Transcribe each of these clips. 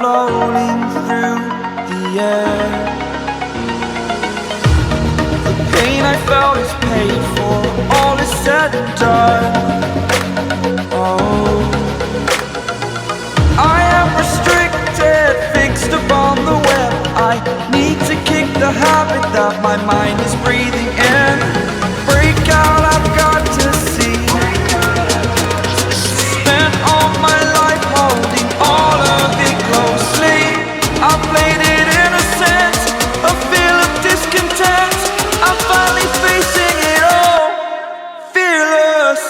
floating through the air. The pain I felt is paid for, all is said and done. Oh, I am restricted, fixed upon the web. I need to kick the habit that my mind is breathing in. Break out, I've got to see. Spent all my life holding all of it closely. I played it innocent, a feel of discontent. I'm finally facing it all, fearless.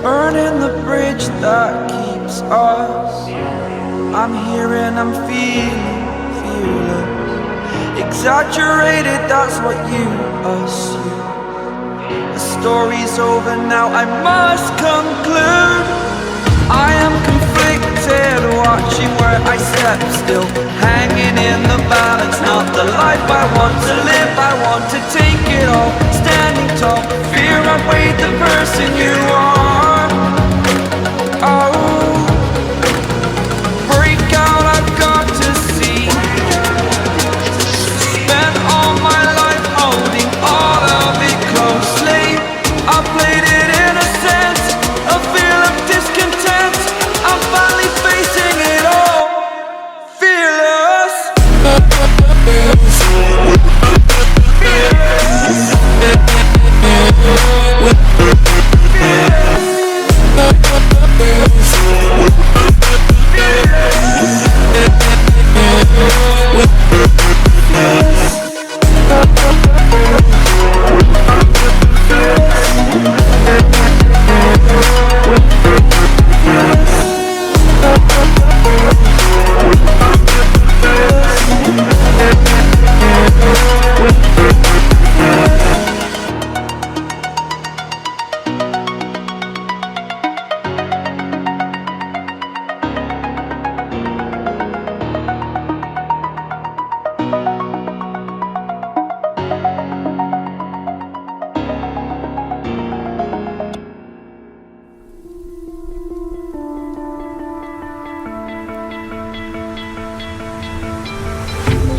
Burning the bridge that keeps us. I'm here and I'm feeling fearless. Exaggerated, that's what you assume. The story's over now, I must conclude. I am conflicted, watching where I step still, hanging in the balance. Not the life I want to live, I want to take it all. Standing tall, fear outweighed the person you are. Oh, break out, I've got to see. Spent all my life holding all of it closely. I played it innocent, a feel of discontent. I'm finally facing it all, fearless.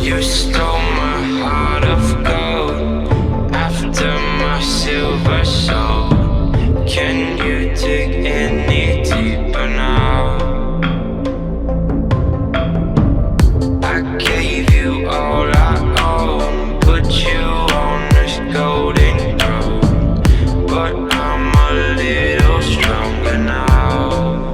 You stole my heart of gold after my silver soul. Can you dig any deeper now? I gave you all I own, put you on this golden throne, but I'm a little stronger now.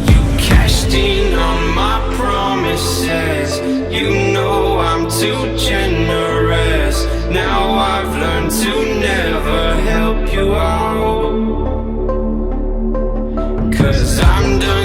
You cashed in on my promises, you know I'm too generous. Now I've learned to never help you out, 'cause I'm done